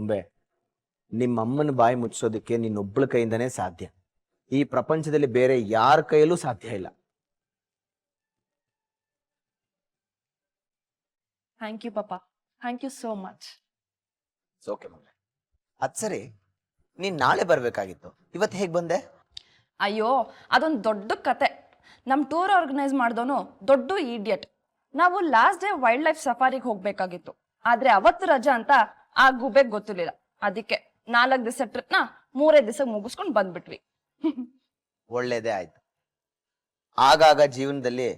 ಗೊಂಬೆ, ನಿಮ್ಮಮ್ಮನ ಬಾಯಿ ಮುಚ್ಚೋದಕ್ಕೆ ನಿನ್ನೊಬ್ಬಳ ಕೈಯಿಂದನೇ ಸಾಧ್ಯ. ಈ ಪ್ರಪಂಚದಲ್ಲಿ ಬೇರೆ ಯಾರ ಕೈಯಲ್ಲೂ ಸಾಧ್ಯ ಇಲ್ಲ. ಥ್ಯಾಂಕ್ ಯು ಪಾಪ, thank you so much. Okay ಗೊಂಬೆ. ಅದ್ ಸರಿ, ನೀನ್ ನಾಳೆ ಬರ್ಬೇಕಾಗಿತ್ತು, ಇವತ್ತು ಹೇಗ್ ಬಂದೆ? ಅಯ್ಯೋ, ಅದೊಂದು ದೊಡ್ಡ ಕತೆ. ನಮ್ಮ ಟೂರ್ ಆರ್ಗನೈಸ್ ಮಾಡಿದವನು ದೊಡ್ಡ ಈಡಿಯಟ್. ನಾವು ಲಾಸ್ಟ್ ಡೇ ವೈಲ್ಡ್ ಲೈಫ್ ಸಫಾರಿಗೆ ಹೋಗ್ಬೇಕಾಗಿತ್ತು, ಆದ್ರೆ ಅವತ್ತು ರಜಾ ಅಂತ ಆ ಗುಬೆಗ್ ಗೊತ್ತಿರ್ಲಿಲ್ಲ. ಅದಕ್ಕೆ 4 ದಿವಸ ಟ್ರಿಪ್ನ 3 ದಿವಸ ಮುಗಿಸ್ಕೊಂಡು ಬಂದ್ಬಿಟ್ವಿ. ಒಳ್ಳೇದೇ ಆಯ್ತು. ಆಗಾಗ ಜೀವನದಲ್ಲಿ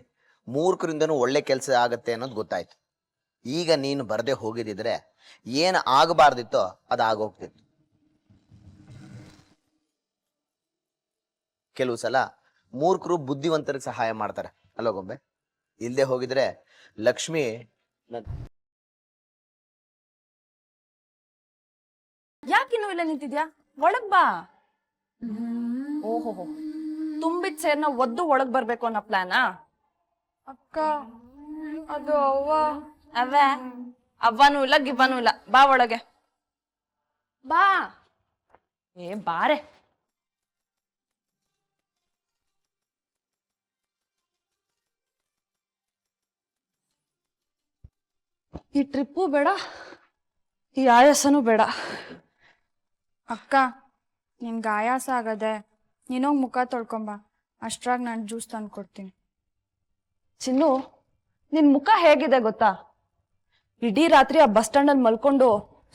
ಮೂರ್ಖರಿಂದನೂ ಒಳ್ಳೆ ಕೆಲಸ ಆಗತ್ತೆ ಅನ್ನೋದು ಗೊತ್ತಾಯ್ತು. ಈಗ ನೀನು ಬರದೆ ಹೋಗಿದ್ರೆ ಏನ್ ಆಗಬಾರ್ದಿತ್ತೋ ಅದಾಗೋಗ್ತಿತ್ತು. ಕೆಲವು ಸಲ ಮೂರ್ಖರು ಬುದ್ಧಿವಂತರಿಗೆ ಸಹಾಯ ಮಾಡ್ತಾರೆ ಅಲ್ಲೋ ಗೊಂಬೆ? ಇಲ್ದೆ ಹೋಗಿದ್ರೆ ಲಕ್ಷ್ಮಿ ಯಾಕಿನ್ನೂ ಇಲ್ಲ ನಿಂತಿದ್ಯಾ? ಒಳಗ್ ಬಾ. ಓಹೋ, ತುಂಬಿದ ಸೇರ್ನ ಒದ್ದು ಒಳಗ್ ಬರ್ಬೇಕು ಅನ್ನೋ ಪ್ಲಾನಾ? ಅಕ್ಕ, ಅದು ಅವ್ವನೂ ಇಲ್ಲ ಗಿಬ್ಬನೂ ಇಲ್ಲ. ಬಾ ಒಳಗೆ ಬಾ. ಬಾರೆ. ಈ ಟ್ರಿಪ್ಪು ಬೇಡ, ಈ ಆಯಾಸನೂ ಬೇಡ. ಅಕ್ಕ, ನಿನ್ಗೆ ಆಯಾಸ ಆಗದೆ ನೀನೋಗಿ ಮುಖ ತೊಳ್ಕೊಂಬ. ಅಷ್ಟ್ರಾಗ ನಾನು ಜ್ಯೂಸ್ ತಂದು ಕೊಡ್ತೀನಿ. ಚಿನ್ನು, ನಿನ್ ಮುಖ ಹೇಗಿದೆ ಗೊತ್ತಾ? ಇಡೀ ರಾತ್ರಿ ಆ ಬಸ್ ಸ್ಟ್ಯಾಂಡ್ ಅಲ್ಲಿ ಮಲ್ಕೊಂಡು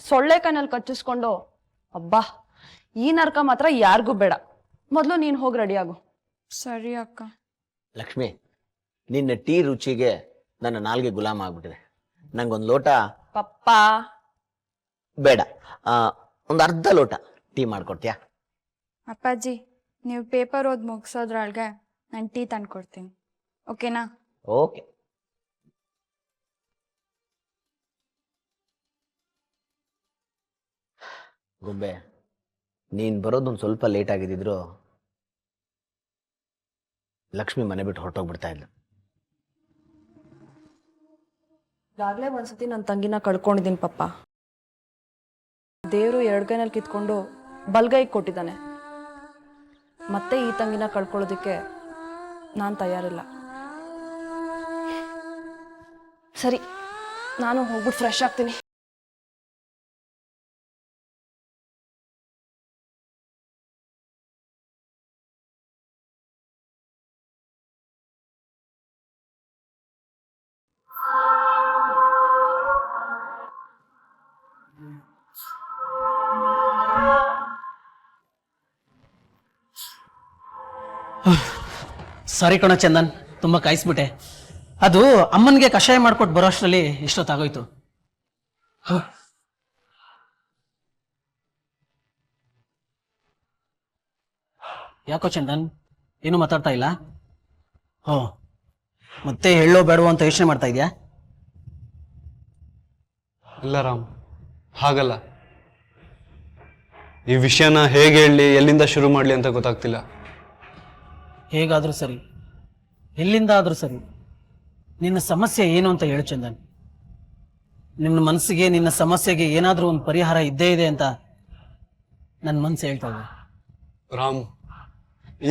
ಸೊಳ್ಳೆ ಕೈನಲ್ಲಿ ಕಚ್ಚಿಸ್ಕೊಂಡು, ಅಬ್ಬಾ, ಈ ನರ್ಕ ಮಾತ್ರ ಯಾರಿಗೂ ಬೇಡ. ಮೊದ್ಲು ನೀನ್ ಹೋಗಿ ರೆಡಿ ಆಗು. ಸರಿ ಅಕ್ಕ. ಲಕ್ಷ್ಮಿ, ನಿನ್ನ ಟೀ ರುಚಿಗೆ ನನ್ನ ನಾಲ್ಗೆ ಗುಲಾಮ ಆಗ್ಬಿಟ್ಟಿದೆ. ನಂಗೊಂದು ಲೋಟ ಪಪ್ಪಾ. ಬೇಡ, ಒಂದು ಅರ್ಧ ಲೋಟ ಟೀ ಮಾಡ್ಕೊಡ್ತೀಯಾ? ಅಪ್ಪಾಜಿ, ನೀವು ಪೇಪರ್ ಓದಿ ಮುಗಿಸೋದ್ರೊಳಗೆ ನಾನು ಟೀ ತಂದು ಕೊಡ್ತೀನಿ, ಓಕೆನಾ? ಓಕೆ. ಗೊಂಬೆ, ನೀನ್ ಬರೋದೊಂದು ಸ್ವಲ್ಪ ಲೇಟ್ ಆಗಿದ್ರು ಲಕ್ಷ್ಮಿ ಮನೆ ಬಿಟ್ಟು ಹೊರಟೋಗ್ಬಿಡ್ತಾ ಇದ್ಲು. ಈಗಾಗ್ಲೇ ಒಂದ್ಸತಿ ನನ್ನ ತಂಗಿನ ಕಳ್ಕೊಂಡಿದ್ದೀನಿ ಪಪ್ಪ. ದೇವ್ರು 2 ಕೈನಲ್ಲಿ ಕಿತ್ಕೊಂಡು ಬಲ್ಗೈ ಕೊಟ್ಟಿದ್ದಾನೆ. ಮತ್ತೆ ಈ ತಂಗಿನ ಕಳ್ಕೊಳ್ಳೋದಿಕ್ಕೆ ನಾನು ತಯಾರಿಲ್ಲ. ಸರಿ, ನಾನು ಹೋಗ್ಬಿಟ್ಟು ಫ್ರೆಶ್ ಆಗ್ತೀನಿ. ಸಾರಿ ಕಣ ಚಂದನ್, ತುಂಬ ಕಾಯಿಸ್ಬಿಟ್ಟೆ. ಅದು ಅಮ್ಮನಿಗೆ ಕಷಾಯ ಮಾಡ್ಕೊಟ್ಟು ಬರೋ ಅಷ್ಟರಲ್ಲಿ ಇಷ್ಟೊತ್ತಾಗೋಯ್ತು. ಯಾಕೋ ಚಂದನ್, ಏನು ಮಾತಾಡ್ತಾ ಇಲ್ಲ? ಮತ್ತೆ ಹೇಳೋ ಬೇಡವೋ ಅಂತ ಯೋಚನೆ ಮಾಡ್ತಾ ಇದೆಯಾ? ಇಲ್ಲ ರಾಮ್, ಹಾಗಲ್ಲ. ಈ ವಿಷಯನ ಹೇಗೆ ಹೇಳಲಿ, ಎಲ್ಲಿಂದ ಶುರು ಮಾಡಲಿ ಅಂತ ಗೊತ್ತಾಗ್ತಿಲ್ಲ. ಹೇಗಾದರೂ ಸರಿ, ಎಲ್ಲಿಂದ ಆದರೂ ಸರಿ, ನಿನ್ನ ಸಮಸ್ಯೆ ಏನು ಅಂತ ಹೇಳು ಚಂದನ್. ನಿನ್ನ ಮನಸ್ಸಿಗೆ, ನಿನ್ನ ಸಮಸ್ಯೆಗೆ ಏನಾದರೂ ಒಂದು ಪರಿಹಾರ ಇದ್ದೇ ಇದೆ ಅಂತ ನನ್ನ ಮನಸ್ಸು ಹೇಳ್ತಾ ಇದೆ. ರಾಮ್,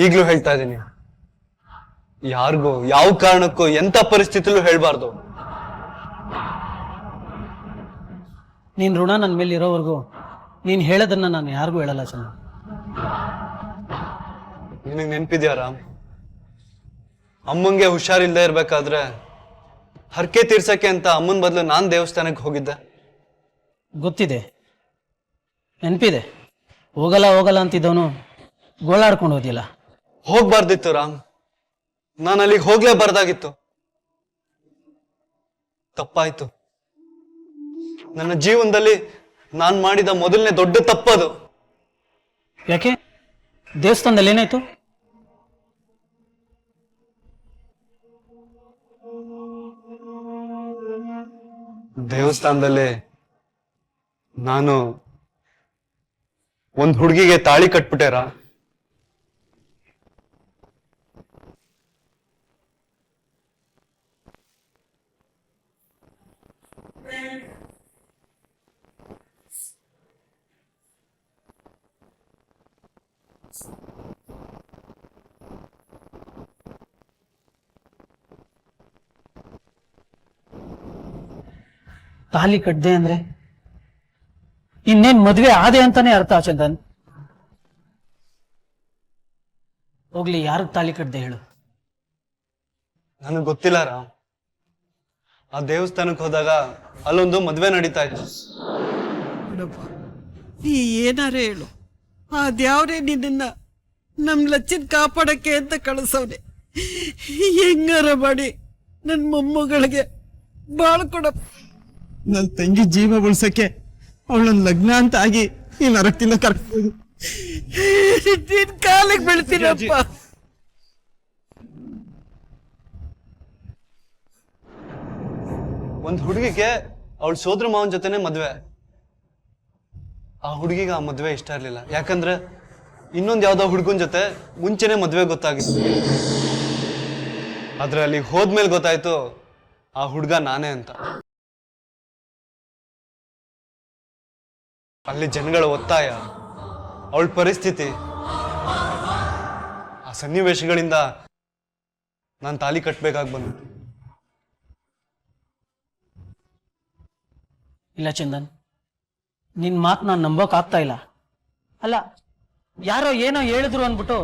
ಈಗಲೂ ಹೇಳ್ತಾ ಇದ್ದೀನಿ, ಯಾರಿಗೂ ಯಾವ ಕಾರಣಕ್ಕೂ ಎಂಥ ಪರಿಸ್ಥಿತಿಲೂ ಹೇಳ್ಬಾರ್ದು. ನೀನ್ ಋಣ ನನ್ನ ಮೇಲೆ ಇರೋವರೆಗೂ ನೀನು ಹೇಳೋದನ್ನ ನಾನು ಯಾರಿಗೂ ಹೇಳಲ್ಲ ಚಂದನ್. ನಿನಗೆ ನೆನ್ಪಿದ್ಯಾ ರಾಮ್, ಅಮ್ಮಂಗೆ ಹುಷಾರಿಲ್ದೇ ಇರ್ಬೇಕಾದ್ರೆ ಹರಕೆ ತೀರ್ಸಕ್ಕೆ ಅಂತ ಅಮ್ಮನ ಬದಲು ನಾನು ದೇವಸ್ಥಾನಕ್ಕೆ ಹೋಗಿದ್ದೆ. ಗೊತ್ತಿದೆ, ನೆನಪಿದೆ. ಹೋಗಲ್ಲ ಹೋಗಲ್ಲ ಅಂತಿದ್ದವನು ಗೋಳಾಡ್ಕೊಂಡು ಹೋದಿಲ್ಲ. ಹೋಗ್ಬಾರ್ದಿತ್ತು ರಾಮ್, ನಾನು ಅಲ್ಲಿಗೆ ಹೋಗ್ಲೇಬಾರ್ದಾಗಿತ್ತು. ತಪ್ಪಾಯ್ತು. ನನ್ನ ಜೀವನದಲ್ಲಿ ನಾನು ಮಾಡಿದ ಮೊದಲನೇ ದೊಡ್ಡ ತಪ್ಪದು. ಯಾಕೆ? ದೇವಸ್ಥಾನದಲ್ಲಿ ಏನಾಯ್ತು? ದೇವಸ್ಥಾನದಲ್ಲಿ ನಾನು ಒಂದು ಹುಡುಗಿಗೆ ತಾಳಿ ಕಟ್ಬಿಟ್ಟೆರ. ತಾಲಿ ಕಟ್ದೆ ಅಂದ್ರೆ ಇನ್ನೇನ್ ಮದ್ವೆ ಆದೆ ಅಂತಾನೆ ಅರ್ಥ ಚಂದನ್. ಹೋಗ್ಲಿ, ಯಾರಿಗೆ ತಾಲಿ ಕಟ್ದೆ ಹೇಳು? ನನಗೆ ಗೊತ್ತಿಲ್ಲ ರಾಮ್. ಆ ದೇವಸ್ಥಾನಕ್ಕೆ ಹೋದಾಗ ಅಲ್ಲೊಂದು ಮದ್ವೆ ನಡೀತಾ ಇತ್ತು. ನೀ ಏನಾರ ಹೇಳು, ಆ ದ್ಯಾವ್ರೇ ನಿನ್ನ ನಮ್ ಲಚ್ಚಿನ ಕಾಪಾಡಕ್ಕೆ ಅಂತ ಕಳಿಸವ್ನೆ. ಹೆಂಗಾರ ಮಾಡಿ ನನ್ ಮೊಮ್ಮಗಳಿಗೆ ಬಾಳ್ ಕೊಡಪ್ಪ. ನನ್ ತಂಗಿ ಜೀವ ಉಳ್ಸಕ್ಕೆ ಅವಳನ್ನ ಲಗ್ನ ಅಂತ ಆಗಿ ಈ ನರಕದಿಂದ ಕರ್ಕೊಂಡು ನಿನ್ ಕಾಲಿಗೆ ಬೀಳ್ತೀನಪ್ಪ. ಒಂದ್ ಹುಡುಗಿಗೆ ಅವಳ ಸೋದ್ರ ಮಾವನ್ ಜೊತೆನೆ ಮದ್ವೆ. ಆ ಹುಡುಗಿಗೆ ಆ ಮದ್ವೆ ಇಷ್ಟ ಇರ್ಲಿಲ್ಲ, ಯಾಕಂದ್ರೆ ಇನ್ನೊಂದ್ ಯಾವ್ದೋ ಹುಡುಗನ್ ಜೊತೆ ಮುಂಚೆನೆ ಮದ್ವೆ ಗೊತ್ತಾಗಿತ್ತು. ಆದ್ರೆ ಅಲ್ಲಿ ಹೋದ್ಮೇಲೆ ಗೊತ್ತಾಯ್ತು ಆ ಹುಡುಗ ನಾನೇ ಅಂತ. ಅಲ್ಲಿ ಜನಗಳ ಒತ್ತಾಯ, ಅವಳ ಪರಿಸ್ಥಿತಿ, ಆ ಸನ್ನಿವೇಶಗಳಿಂದ ನಾನು ತಾಲಿ ಕಟ್ಬೇಕಾಗಿ ಬಂತು. ಇಲ್ಲ ಚಂದನ್, ನಿನ್ ಮಾತು ನಾನು ನಂಬೋಕ್ ಆಗ್ತಾ ಇಲ್ಲ. ಅಲ್ಲ, ಯಾರೋ ಏನೋ ಹೇಳಿದ್ರು ಅನ್ಬಿಟ್ಟು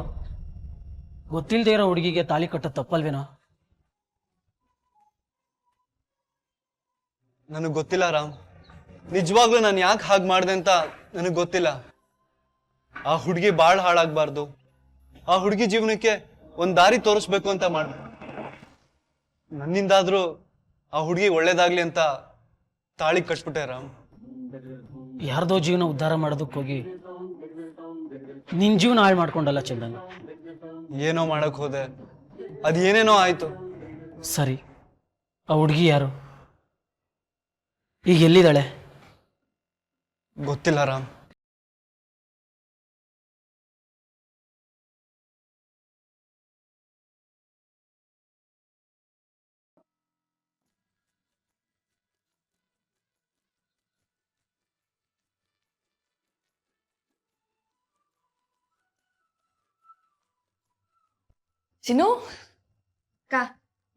ಗೊತ್ತಿಲ್ದೇ ಇರೋ ಹುಡುಗಿಗೆ ತಾಲಿ ಕಟ್ಟೋದು ತಪ್ಪಲ್ವೇನೋ? ನನಗೆ ಗೊತ್ತಿಲ್ಲ ರಾಮ್, ನಿಜವಾಗ್ಲೂ ನಾನು ಯಾಕೆ ಹಾಗೆ ಮಾಡಿದೆ ಅಂತ ನನಗೆ ಗೊತ್ತಿಲ್ಲ. ಆ ಹುಡುಗಿ ಬಾಳ್ ಹಾಳಾಗ್ಬಾರ್ದು, ಆ ಹುಡುಗಿ ಜೀವನಕ್ಕೆ ಒಂದ್ ದಾರಿ ತೋರಿಸ್ಬೇಕು ಅಂತ ಮಾಡ್ದೆ. ನನ್ನಿಂದಾದ್ರೂ ಆ ಹುಡುಗಿ ಒಳ್ಳೇದಾಗ್ಲಿ ಅಂತ ತಾಳಿ ಕಟ್ಬಿಟ್ಟೆ ರಾಮ್. ಯಾರ್ದೋ ಜೀವನ ಉದ್ಧಾರ ಮಾಡೋದಕ್ಕೆ ಹೋಗಿ ನಿನ್ ಜೀವನ ಹಾಳು ಮಾಡ್ಕೊಂಡಲ್ಲ ಚಂದನ್. ಏನೋ ಮಾಡಕ್ ಹೋದೆ, ಅದ್ ಏನೇನೋ ಆಯ್ತು. ಸರಿ, ಆ ಹುಡುಗಿ ಯಾರು? ಈಗ ಎಲ್ಲಿದ್ದಾಳೆ? ಗೊತ್ತಿಲ್ಲ ರಾಮ್. ಚಿನ್ನು, ಅಕ್ಕ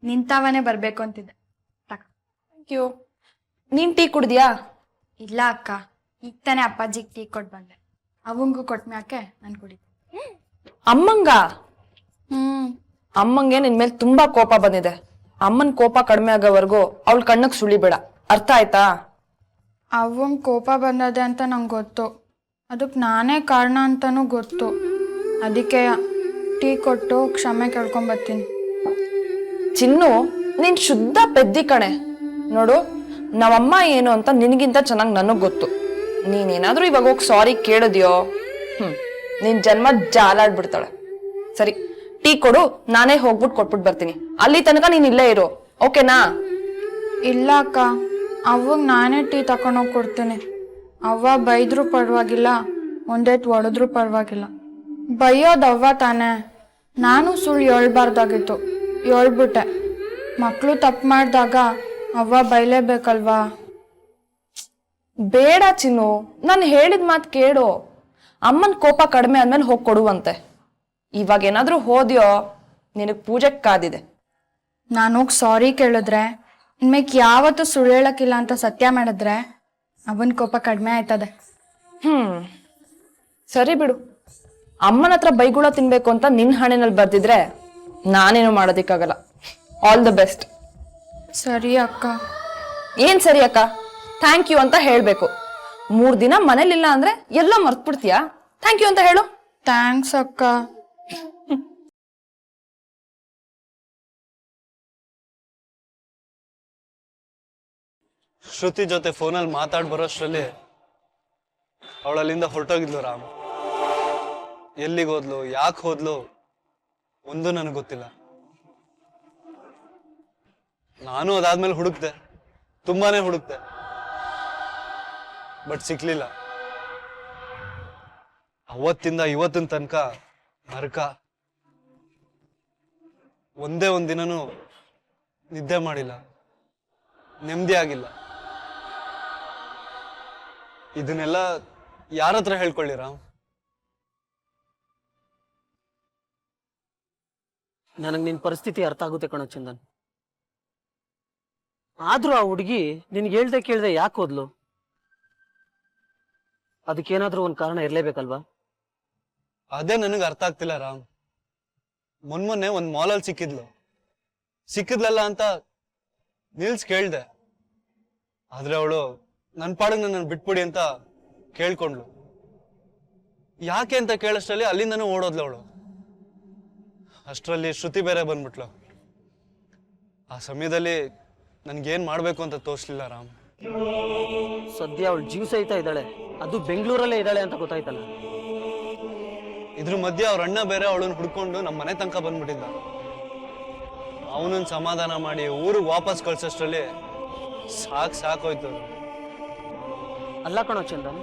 ನಿಂತಾವನೇ ಬರ್ಬೇಕು ಅಂತಿದ್ದೆ. Thank you. ನೀನ್ ಟೀ ಕುಡ್ದ್ಯಾ? ಇಲ್ಲ ಅಕ್ಕ, ಈಗ ತಾನೇ ಅಪ್ಪಾಜಿಗೆ ಟೀ ಕೊಟ್ಟು ಬಂದೆ. ಅವಂಗೂ ಕೊಟ್ಮ್ಯಾಕೆ ನಾನು ಕುಡಿದೆ. ಅಮ್ಮಂಗ? ಅಮ್ಮಂಗೆ ನಿನ್ ಮೇಲೆ ತುಂಬಾ ಕೋಪ ಬಂದಿದೆ. ಅಮ್ಮನ್ ಕೋಪ ಕಡಿಮೆ ಆಗೋವರೆಗೂ ಅವಳ ಕಣ್ಣಗ್ ಸುಳಿಬೇಡ, ಅರ್ಥ ಆಯ್ತಾ? ಅವಂಗೆ ಕೋಪ ಬಂದದೆ ಅಂತ ನಂಗೆ ಗೊತ್ತು, ಅದಕ್ಕೆ ನಾನೇ ಕಾರಣ ಅಂತನೂ ಗೊತ್ತು. ಅದಕ್ಕೆ ಟೀ ಕೊಟ್ಟು ಕ್ಷಮೆ ಕೇಳ್ಕೊಂಬರ್ತೀನಿ. ಚಿನ್ನು, ನೀನ್ ಶುದ್ಧ ಪೆದ್ದಿ ಕಣೆ. ನೋಡು, ನಮ್ಮಮ್ಮ ಏನು ಅಂತ ನಿನಗಿಂತ ಚೆನ್ನಾಗಿ ನನಗ್ ಗೊತ್ತು. ನೀನೇನಾದ್ರೂ ಇವಾಗ ಹೋಗಿ ಸಾರಿ ಕೇಳಿದ್ಯೋ, ನಿನ್ ಜನ್ಮ ಜಾಲಾಡ್ಬಿಡ್ತಾಳೆ. ಸರಿ, ಟೀ ಕೊಡು, ನಾನೇ ಹೋಗ್ಬಿಟ್ಟು ಕೊಟ್ಬಿಟ್ಟು ಬರ್ತೀನಿ. ಅಲ್ಲಿ ತನಕ ನೀನ್ ಇಲ್ಲೇ ಇರು, ಓಕೆನಾ? ಇಲ್ಲ ಅಕ್ಕ, ಅವಾಗ ನಾನೇ ಟೀ ತಗೊಂಡೋಗಿ ಕೊಡ್ತೀನಿ. ಅವ್ವ ಬೈದ್ರೂ ಪರವಾಗಿಲ್ಲ, ಒಂದೇಟ್ ಹೊಡೆದ್ರೂ ಪರವಾಗಿಲ್ಲ. ಬೈಯೋದು ಅವ್ವ ತಾನೇ. ನಾನು ಸುಳ್ಳು ಹೇಳ್ಬಾರ್ದಾಗಿತ್ತು, ಹೇಳ್ಬಿಟ್ಟೆ. ಮಕ್ಕಳು ತಪ್ಪು ಮಾಡಿದಾಗ ಅವ್ವ ಬೈಲೇಬೇಕಲ್ವಾ? ಬೇಡ ಚಿನ್ನು, ನಾನು ಹೇಳಿದ ಮಾತು ಕೇಳು. ಅಮ್ಮನ ಕೋಪ ಕಡಿಮೆ ಆದ್ಮೇಲೆ ಹೋಗಿ ಕೊಡುವಂತೆ. ಇವಾಗ ಏನಾದ್ರೂ ಹೋದ್ಯೋ ನಿನಗ್ ಪೂಜೆ ಕಾದಿದೆ. ನಾನು ಹೋಗಿ ಸಾರಿ ಕೇಳಿದ್ರೆ, ಇನ್ಮೇಲೆ ಯಾವತ್ತೂ ಸುಳ್ಳು ಹೇಳಕ್ಕಿಲ್ಲ ಅಂತ ಸತ್ಯ ಮಾಡಿದ್ರೆ ಅವನ ಕೋಪ ಕಡಿಮೆ ಆಯ್ತದೆ. ಸರಿ ಬಿಡು. ಅಮ್ಮನ ಹತ್ರ ಬೈಗುಳ ತಿನ್ಬೇಕು ಅಂತ ನಿನ್ ಹಣೆನಲ್ಲಿ ಬರ್ದಿದ್ರೆ ನಾನೇನು ಮಾಡೋದಿಕ್ಕಾಗಲ್ಲ. All the best. ಸರಿ ಅಕ್ಕ. ಏನ್ ಸರಿ ಅಕ್ಕ? ಥ್ಯಾಂಕ್ ಯು ಅಂತ ಹೇಳ್ಬೇಕು. 3 ದಿನ ಮನೇಲಿಲ್ಲ ಅಂದ್ರೆ ಎಲ್ಲ ಮರ್ತ್ಬಿಡ್ತೀಯಾ? ಥ್ಯಾಂಕ್ ಯು ಅಂತ ಹೇಳು. ಥ್ಯಾಂಕ್ಸ್ ಅಕ್ಕ. ಶ್ರುತಿ ಜೊತೆ ಫೋನಲ್ಲಿ ಮಾತಾಡ್ ಬರೋಷ್ರಲ್ಲಿ ಅವಳಲ್ಲಿಂದ ಹೊರಟೋಗಿದ್ಲು ರಾಮ್. ಎಲ್ಲಿಗೆ ಹೋದ್ಲು, ಯಾಕೆ ಹೋದ್ಲು ಒಂದು ನನಗೆ ಗೊತ್ತಿಲ್ಲ. ನಾನು ಅದಾದ್ಮೇಲೆ ಹುಡುಕ್ದೆ, ತುಂಬಾನೇ ಹುಡುಕ್ದೆ, ಬಟ್ ಸಿಕ್ಲಿಲ್ಲ. ಅವತ್ತಿಂದ ಇವತ್ತಿನ ತನಕ ನರಕ. ಒಂದೇ ಒಂದಿನನೂ ನಿದ್ದೆ ಮಾಡಿಲ್ಲ, ನೆಮ್ಮದಿ ಆಗಿಲ್ಲ. ಇದನ್ನೆಲ್ಲ ಯಾರ ಹತ್ರ ಹೇಳ್ಕೊಳ್ಳಿ ರಾಮ್? ನನಗೆ ನಿನ್ನ ಪರಿಸ್ಥಿತಿ ಅರ್ಥ ಆಗುತ್ತೆ ಕಣೋ ಚಂದನ್. ಆದ್ರೂ ಆ ಹುಡುಗಿ ನಿನ್ಗೆ ಹೇಳ್ದೆ ಕೇಳ್ದೆ ಯಾಕೆ ಹೋದ್ಲು? ಅದಕ್ಕೇನಾದ್ರೂ ಒಂದ್ ಕಾರಣ ಇರ್ಲೇಬೇಕಲ್ವಾ? ಅದೇ ನನಗೆ ಅರ್ಥ ಆಗ್ತಿಲ್ಲ ರಾಮ್. ಮೊನ್ನೆ ಒಂದ್ ಮಾಲಲ್ಲಿ ಸಿಕ್ಕಿದ್ಲಲ್ಲ ಅಂತ ನಿಲ್ಸ್ ಕೇಳ್ದೆ. ಆದ್ರೆ ಅವಳು ನನ್ ಪಾಡಿಗೆ ನನ್ನ ಬಿಟ್ಬಿಡಿ ಅಂತ ಕೇಳ್ಕೊಂಡ್ಲು. ಯಾಕೆ ಅಂತ ಕೇಳಷ್ಟರಲ್ಲಿ ಅಲ್ಲಿಂದನೂ ಓಡೋದ್ಲು ಅವಳು. ಅಷ್ಟರಲ್ಲಿ ಶ್ರುತಿ ಬೇರೆ ಬಂದ್ಬಿಟ್ಲು. ಆ ಸಮಯದಲ್ಲಿ ನನ್ಗೇನ್ ಮಾಡ್ಬೇಕು ಅಂತ ತೋರಿಸ್ಲಿಲ್ಲ ರಾಮ್. ಸದ್ಯ ಅವಳು ಜೀವ ಸಹಿತ ಇದ್ದಾಳೆ, ಅದು ಬೆಂಗಳೂರಲ್ಲೇ ಇದ್ದಾಳೆ ಅಂತ ಗೊತ್ತಾಯ್ತಲ್ಲ. ಇದ್ರ ಮಧ್ಯೆ ಅವ್ರ ಅಣ್ಣ ಬೇರೆ ಅವಳನ್ನ ಹುಡ್ಕೊಂಡು ನಮ್ಮ ಮನೆ ತನಕ ಬಂದ್ಬಿಟ್ಟಿದ್ದ. ಅವನನ್ನ ಸಮಾಧಾನ ಮಾಡಿ ಊರಿಗೆ ವಾಪಸ್ ಕಳ್ಸೋಷ್ಟ್ರಲ್ಲಿ ಸಾಕೋಯ್ತು. ಅಲ್ಲ ಕಣೋ ಚಂದನ್,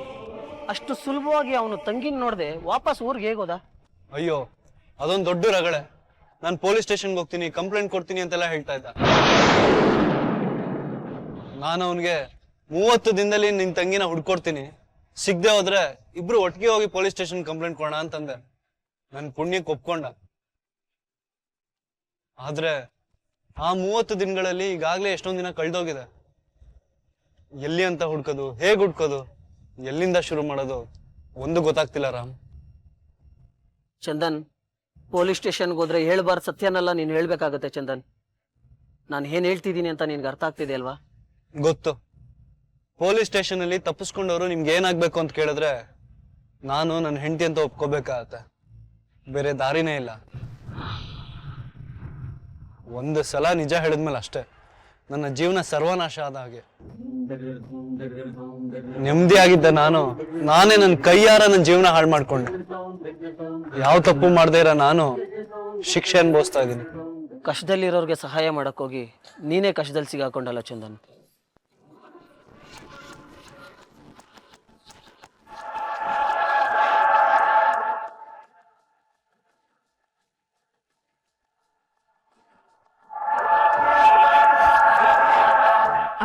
ಅಷ್ಟು ಸುಲಭವಾಗಿ ಅವನು ತಂಗಿನ ನೋಡ್ದೆ ವಾಪಸ್ ಊರಿಗೆ ಹೇಗೋದ? ಅಯ್ಯೋ, ಅದೊಂದು ದೊಡ್ಡ ರಗಳೆ. ನಾನು ಪೊಲೀಸ್ ಸ್ಟೇಷನ್ಗೆ ಹೋಗ್ತೀನಿ, ಕಂಪ್ಲೇಂಟ್ ಕೊಡ್ತೀನಿ ಅಂತೆಲ್ಲ ಹೇಳ್ತಾ ಇದ್ದ. ನಾನು ಅವನಿಗೆ 30 ದಿನದಲ್ಲಿ ನಿನ್ ತಂಗಿನ ಹುಡ್ಕೊಡ್ತೀನಿ, ಸಿಗದೆ ಹೋದ್ರೆ ಇಬ್ರು ಒಟ್ಟಿಗೆ ಹೋಗಿ ಪೊಲೀಸ್ ಸ್ಟೇಷನ್ ಕಂಪ್ಲೇಂಟ್ ಕೊಡೋಣ ಅಂತಂದೆ. ನನ್ ಪುಣ್ಯಕ್ಕೆ ಒಪ್ಕೊಂಡ. ಆದ್ರೆ ಆ 30 ದಿನಗಳಲ್ಲಿ ಈಗಾಗ್ಲೇ ಎಷ್ಟೊಂದ್ ದಿನ ಕಳ್ದೋಗಿದೆ. ಎಲ್ಲಿ ಅಂತ ಹುಡ್ಕೋದು, ಹೇಗ್ ಹುಡ್ಕೋದು, ಎಲ್ಲಿಂದ ಶುರು ಮಾಡೋದು ಒಂದು ಗೊತ್ತಾಗ್ತಿಲ್ಲ ರಾಮ್. ಚಂದನ್, ಪೊಲೀಸ್ ಸ್ಟೇಷನ್ಗೆ ಹೋದ್ರೆ ಹೇಳ್ಬಾರ್ದು ಸತ್ಯನೆಲ್ಲ ನೀನು ಹೇಳ್ಬೇಕಾಗತ್ತೆ ಚಂದನ್. ನಾನು ಏನ್ ಹೇಳ್ತಿದ್ದೀನಿ ಅಂತ ನಿನ್ಗೆ ಅರ್ಥ ಆಗ್ತಿದೆ ಅಲ್ವಾ? ಗೊತ್ತು. ಪೊಲೀಸ್ ಸ್ಟೇಷನ್ ಅಲ್ಲಿ ತಪ್ಪಿಸ್ಕೊಂಡವ್ರು ನಿಮ್ಗೆ ಏನಾಗ್ಬೇಕು ಅಂತ ಕೇಳಿದ್ರೆ ನಾನು ನನ್ನ ಹೆಂಡತಿ ಅಂತ ಒಪ್ಕೋಬೇಕಾಗತ್ತೆ. ಬೇರೆ ದಾರಿನೇ ಇಲ್ಲ. ಒಂದು ಸಲ ನಿಜ ಹೇಳಿದ್ಮೇಲೆ ಅಷ್ಟೇ ನನ್ನ ಜೀವನ ಸರ್ವನಾಶ ಆದ ಹಾಗೆ. ನೆಮ್ಮದಿಯಾಗಿದ್ದ ನಾನೇ ನನ್ನ ಕೈಯಾರ ನನ್ನ ಜೀವನ ಹಾಳು ಮಾಡ್ಕೊಂಡೆ. ಯಾವ ತಪ್ಪು ಮಾಡದೇ ಇರೋ ನಾನು ಶಿಕ್ಷೆ ಅನುಭವಿಸ್ತಾ ಇದ್ದೀನಿ. ಕಷ್ಟದಲ್ಲಿರೋರ್ಗೆ ಸಹಾಯ ಮಾಡಕ್ ಹೋಗಿ ನೀನೇ ಕಷ್ಟದಲ್ಲಿ ಸಿಗಾಕೊಂಡಲ್ಲ ಚಂದನ್.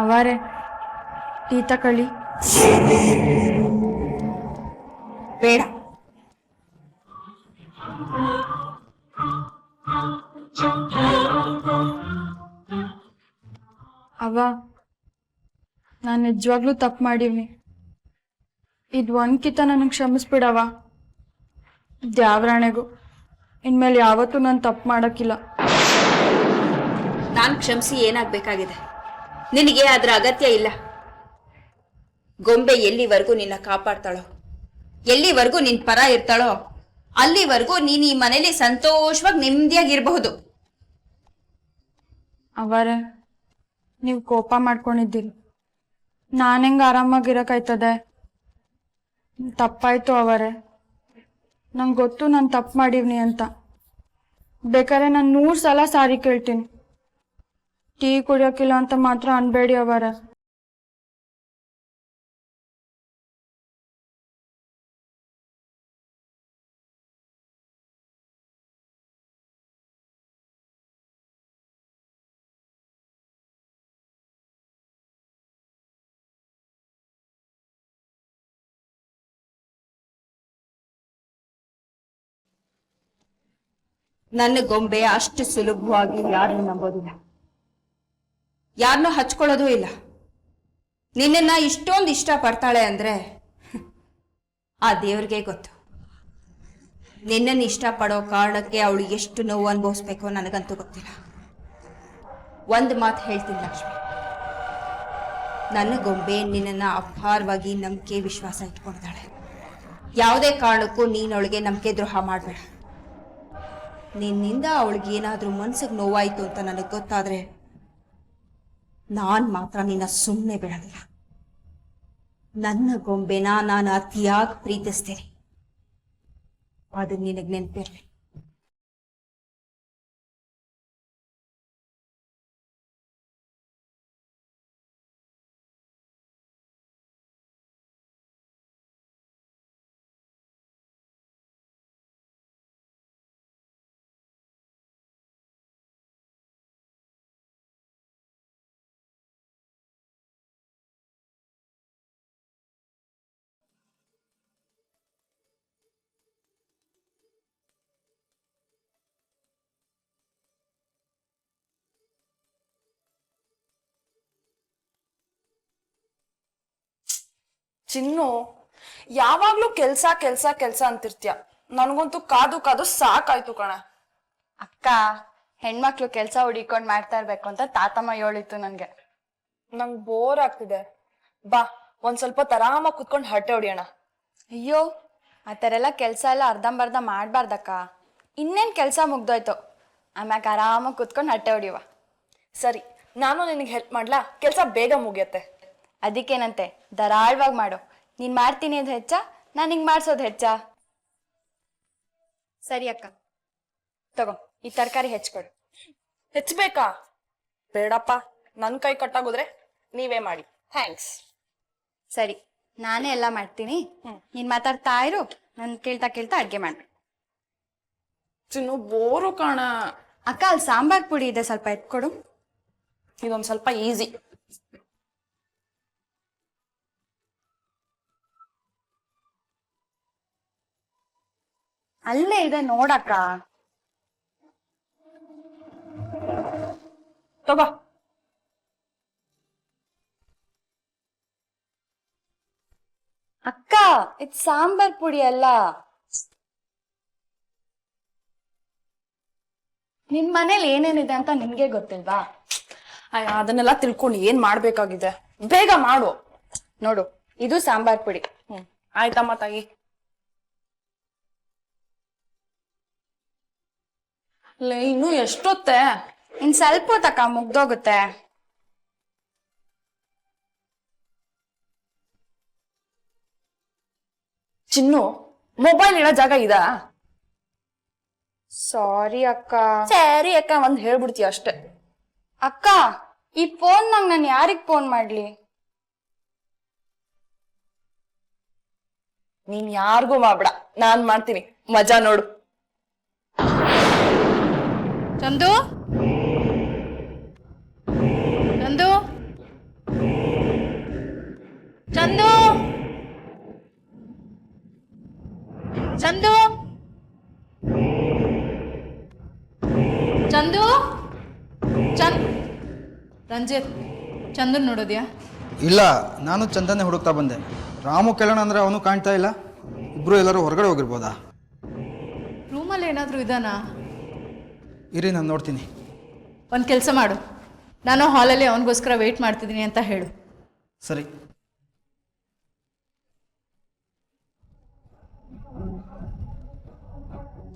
ಅವರೇ ಟೀ ತಕೊಳ್ಳಿ. ಬೇಡ. ಅವ್ವ, ನಾನು ನಿಜವಾಗ್ಲೂ ತಪ್ಪು ಮಾಡೀವಿ. ಇದು ಒಂದ್ಕಿತ ನನಗೆ ಕ್ಷಮಿಸ್ಬಿಡವ. ದ್ಯಾವ್ರಾಣೆಗೂ ಇನ್ಮೇಲೆ ಯಾವತ್ತೂ ನಾನು ತಪ್ಪು ಮಾಡೋಕ್ಕಿಲ್ಲ. ನಾನು ಕ್ಷಮಿಸಿ ಏನಾಗಬೇಕಾಗಿದೆ? ನಿನಗೆ ಅದರ ಅಗತ್ಯ ಇಲ್ಲ. ಗೊಂಬೆ ಎಲ್ಲಿವರೆಗೂ ನಿನ್ನ ಕಾಪಾಡ್ತಾಳೋ, ಎಲ್ಲಿವರೆಗೂ ನಿನ್ ಪರ ಇರ್ತಾಳೋ, ಅಲ್ಲಿವರೆಗೂ ನೀನ್ ಈ ಮನೇಲಿ ಸಂತೋಷವಾಗಿ ನೆಮ್ಮದಿಯಾಗಿರಬಹುದು. ಅವರೇ, ನೀವು ಕೋಪ ಮಾಡ್ಕೊಂಡಿದ್ದೀರಿ, ನಾನು ಹೆಂಗೆ ಆರಾಮಾಗಿರೋಕ್ಕಾಯ್ತದೆ? ತಪ್ಪಾಯ್ತು ಅವರೇ, ನಂಗೆ ಗೊತ್ತು ನಾನು ತಪ್ಪು ಮಾಡೀವ್ನಿ ಅಂತ. ಬೇಕಾದ್ರೆ ನಾನು 100 ಸಲ ಸಾರಿ ಕೇಳ್ತೀನಿ. ಟೀ ಕುಡಿಯೋಕ್ಕಿಲ್ಲ ಅಂತ ಮಾತ್ರ ಅನ್ಬೇಡಿ ಅವರೇ. ನನ್ನ ಗೊಂಬೆ ಅಷ್ಟು ಸುಲಭವಾಗಿ ಯಾರನ್ನು ನಂಬೋದಿಲ್ಲ, ಯಾರನ್ನೂ ಹಚ್ಕೊಳ್ಳೋದೂ ಇಲ್ಲ. ನಿನ್ನನ್ನ ಇಷ್ಟೊಂದು ಇಷ್ಟ ಪಡ್ತಾಳೆ ಅಂದ್ರೆ ಆ ದೇವ್ರಿಗೆ ಗೊತ್ತು. ನಿನ್ನನ್ನು ಇಷ್ಟಪಡೋ ಕಾರಣಕ್ಕೆ ಅವಳು ಎಷ್ಟು ನೋವು ಅನುಭವಿಸ್ಬೇಕೋ ನನಗಂತೂ ಗೊತ್ತಿಲ್ಲ. ಒಂದು ಮಾತು ಹೇಳ್ತೀನಿ ಲಕ್ಷ್ಮಿ, ನನ್ನ ಗೊಂಬೆ ನಿನ್ನನ್ನು ಅಪಾರವಾಗಿ ನಂಬಿಕೆ ವಿಶ್ವಾಸ ಇಟ್ಕೊಂಡಿದ್ದಾಳೆ. ಯಾವುದೇ ಕಾರಣಕ್ಕೂ ನೀನವಳಿಗೆ ನಂಬಿಕೆ ದ್ರೋಹ ಮಾಡಬೇಡ. ನಿನ್ನಿಂದ ಅವಳಿಗೆ ಏನಾದರೂ ಮನ್ಸಿಗೆ ನೋವಾಯಿತು ಅಂತ ನನಗೆ ಗೊತ್ತಾದ್ರೆ ನಾನು ಮಾತ್ರ ನಿನ್ನ ಸುಮ್ಮನೆ ಬಿಡೋದಿಲ್ಲ. ನನ್ನ ಗೊಂಬೆನ ನಾನು ಅತಿಯಾಗಿ ಪ್ರೀತಿಸ್ತೀನಿ, ಅದು ನಿನಗೆ ನೆನಪಿರ್ಲಿ. ಚಿನ್ನು ಯಾವಾಗ್ಲೂ ಕೆಲ್ಸ ಕೆಲ್ಸ ಕೆಲ್ಸ ಅಂತಿರ್ತೀಯ. ನನ್ಗಂತೂ ಕಾದು ಕಾದು ಸಾಕಾಯ್ತು ಕಣ. ಅಕ್ಕ ಹೆಣ್ಮಕ್ಳು ಕೆಲ್ಸ ಹುಡಿಕೊಂಡ್ ಮಾಡ್ತಾ ಇರ್ಬೇಕು ಅಂತ ತಾತಮ್ಮ ಹೇಳಿತ್ತು ನನ್ಗೆ. ನಂಗ್ ಬೋರ್ ಆಗ್ತಿದೆ. ಬಾ ಒಂದ್ ಸ್ವಲ್ಪ ಆರಾಮಾಗಿ ಕುತ್ಕೊಂಡ್ ಹರಟೆ ಹೊಡಿಯೋಣ. ಅಯ್ಯೋ ಆ ಥರ ಎಲ್ಲ ಕೆಲಸ ಎಲ್ಲ ಅರ್ಧಂಬರ್ಧ ಮಾಡ್ಬಾರ್ದಕ್ಕ. ಇನ್ನೇನ್ ಕೆಲಸ ಮುಗ್ದೋಯ್ತು, ಆಮ್ಯಾಗ ಆರಾಮಾಗಿ ಕುತ್ಕೊಂಡು ಹಟ್ಟೆ ಹೊಡಿಯುವ. ಸರಿ, ನಾನು ನಿನಗೆ ಹೆಲ್ಪ್ ಮಾಡ್ಲಾ? ಕೆಲ್ಸ ಬೇಗ ಮುಗಿಯತ್ತೆ. ಅದಕ್ಕೇನಂತೆ, ಧಾರಾಳವಾಗಿ ಮಾಡು. ನೀನ್ ಮಾಡ್ತೀನಿ ಅದು ಹೆಚ್ಚ, ನಾನು ಹಿಂಗ್ ಮಾಡ್ಸೋದು ಹೆಚ್ಚ. ಸರಿ ಅಕ್ಕ, ತಗೋ ಈ ತರಕಾರಿ ಹೆಚ್ಚಿಕೊಡು. ಹೆಚ್ಚಬೇಕಾ? ಬೇಡಪ್ಪ, ನನ್ ಕೈ ಕಟ್ಟಾಗೋದ್ರೆ ನೀವೇ ಮಾಡಿ. ಥ್ಯಾಂಕ್ಸ್. ಸರಿ, ನಾನೇ ಎಲ್ಲ ಮಾಡ್ತೀನಿ. ನೀನ್ ಮಾತಾಡ್ತಾ ಇರು, ನನ್ ಕೇಳ್ತಾ ಕೇಳ್ತಾ ಅಡ್ಗೆ ಮಾಡ್ಬೇಕು. ಚಿನ್ನು ಬೋರು ಕಾಣ. ಅಕ್ಕ ಅಲ್ಲಿ ಸಾಂಬಾರ್ ಪುಡಿ ಇದೆ, ಸ್ವಲ್ಪ ಎತ್ಕೊಡು. ಇದೊಂದ್ ಸ್ವಲ್ಪ ಈಸಿ. ಅಲ್ಲೇ ಇದೆ ನೋಡಕ್ಕ. ತಗೋ. ಅಕ್ಕ ಇದು ಸಾಂಬಾರ್ ಪುಡಿ ಅಲ್ಲ. ನಿನ್ ಮನೇಲಿ ಏನೇನಿದೆ ಅಂತ ನಿಮ್ಗೆ ಗೊತ್ತಿಲ್ವಾ? ಅದನ್ನೆಲ್ಲ ತಿಳ್ಕೊಂಡು ಏನ್ ಮಾಡ್ಬೇಕಾಗಿದೆ? ಬೇಗ ಮಾಡು. ನೋಡು, ಇದು ಸಾಂಬಾರ್ ಪುಡಿ. ಆಯ್ತಮ್ಮ ತಾಯಿ. ಇನ್ನು ಎಷ್ಟೊತ್ತೆ? ಇನ್ ಸ್ವಲ್ಪ ಹೊತ್ತಕ್ಕ ಮುಗ್ದೋಗುತ್ತೆ. ಚಿನ್ನು, ಮೊಬೈಲ್ ಇಡೋ ಜಾಗ ಇದಾ? ಸಾರಿ ಅಕ್ಕ. ಸರಿ ಅಕ್ಕ, ಒಂದ್ ಹೇಳ್ಬಿಡ್ತೀಯ ಅಷ್ಟೇ. ಅಕ್ಕ ಈ ಫೋನ್ ನಾನು ಯಾರಿಗ್ ಫೋನ್ ಮಾಡ್ಲಿ? ನೀನ್ ಯಾರಿಗೂ ಮಾಡ್ಬೇಡ, ನಾನ್ ಮಾಡ್ತೀನಿ. ಮಜಾ ನೋಡು. ಚಂದು, ಚಂದು, ಚಂದು, ಚಂದು, ಚಂದು, ಚಂದ್ ರಂಜಿತ್, ಚಂದನ್ ನೋಡೋದ್ಯಾ? ಇಲ್ಲ, ನಾನು ಚಂದನ್ನೇ ಹುಡುಕ್ತಾ ಬಂದೆ. ರಾಮು ಕೇಳೋಣ ಅಂದ್ರೆ ಅವನು ಕಾಣ್ತಾ ಇಲ್ಲ. ಇಬ್ರು ಎಲ್ಲರೂ ಹೊರಗಡೆ ಹೋಗಿರ್ಬೋದಾ? ರೂಮಲ್ಲಿ ಏನಾದರೂ ಇದಾನಾ? ಇರಿ, ನಾನು ನೋಡ್ತೀನಿ. ಒಂದು ಕೆಲಸ ಮಾಡು, ನಾನು ಹಾಲಲ್ಲಿ ಅವನಿಗೋಸ್ಕರ ವೆಯ್ಟ್ ಮಾಡ್ತಿದ್ದೀನಿ ಅಂತ ಹೇಳು. ಸರಿ.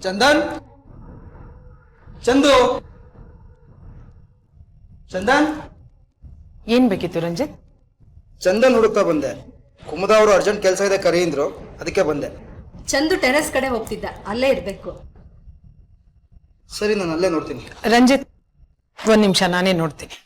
ಚಂದನ್, ಚಂದು, ಚಂದನ್. ಏನ್ ಬೇಕಿತ್ತು ರಂಜಿತ್? ಚಂದನ್ ಹುಡುಕ್ತಾ ಬಂದೆ. ಕುಮುದ ಅವರು ಅರ್ಜೆಂಟ್ ಕೆಲಸ ಇದೆ ಕರೆಯಿಂದ್ರು, ಅದಕ್ಕೆ ಬಂದೆ. ಚಂದು ಟೆರೆಸ್ ಕಡೆ ಹೋಗ್ತಿದ್ದ, ಅಲ್ಲೇ ಇರಬೇಕು. ಸರಿ, ನಾನು ಅಲ್ಲೇ ನೋಡ್ತೀನಿ. ರಂಜಿತ್, ಒಂದ್ ನಿಮಿಷ, ನಾನೇ ನೋಡ್ತೀನಿ.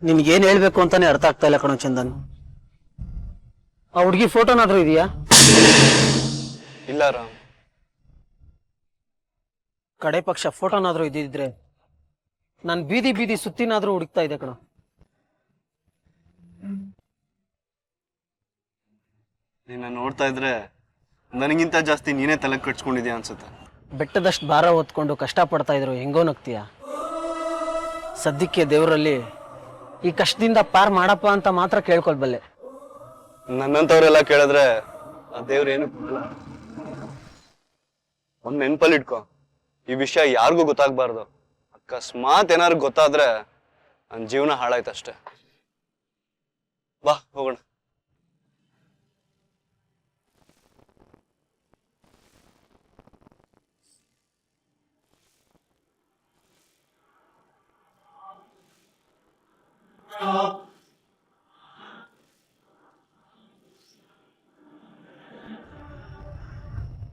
ನಿನ್ಗೇನ್ ಹೇಳ್ಬೇಕು ಅಂತಾನೆ ಅರ್ಥ ಆಗ್ತಾ ಇಲ್ಲ ಕಣೋ ಚಂದನ್. ಆ ಹುಡ್ಗಿ ಫೋಟೋನಾದ್ರೂ ಇದೆಯಾ? ಇಲ್ಲ ರಾಮ್. ಕಡೆ ಪಕ್ಷ ಫೋಟೋನಾದ್ರೂ ಇದ್ದಿದ್ರೆ ನಾನ್ ಬೀದಿ ಬೀದಿ ಸುತ್ತಿನಾದ್ರೂ ಹುಡುಕ್ತಾ ಇದೆ ಕಣೋ. ನಿನ್ನ ನೋಡ್ತಾ ಇದ್ರೆ ನನಗಿಂತ ಜಾಸ್ತಿ ನೀನೇ ತಲೆ ಕಟ್ಸ್ಕೊಂಡಿದ್ಯಾ ಅನ್ಸುತ್ತೆ. ಬೆಟ್ಟದಷ್ಟು ಭಾರ ಹೊತ್ಕೊಂಡು ಕಷ್ಟ ಪಡ್ತಾ ಇದ್ರು ಹೆಂಗೋ ನಗ್ತೀಯ. ಸದ್ಯಕ್ಕೆ ದೇವರಲ್ಲಿ ಈ ಕಷ್ಟದಿಂದ ಪಾರ್ ಮಾಡಪ್ಪ ಅಂತ ಮಾತ್ರ ಕೇಳ್ಕೊಳ್ಬಲ್ಲೆ. ನನ್ನಂತವ್ರೆಲ್ಲ ಕೇಳಿದ್ರೆ ಆ ದೇವ್ರ ಏನು ಕೊಡಲ್ಲ. ಒಂದ್ ನೆನ್ಪಲ್ಲಿ ಇಟ್ಕೋ, ಈ ವಿಷಯ ಯಾರಿಗೂ ಗೊತ್ತಾಗ್ಬಾರ್ದು. ಅಕಸ್ಮಾತ್ ಏನಾದ್ರು ಗೊತ್ತಾದ್ರೆ ನನ್ನ ಜೀವನ ಹಾಳಾಯ್ತಷ್ಟೆ. ಬಾ ಹೋಗೋಣ. Stop.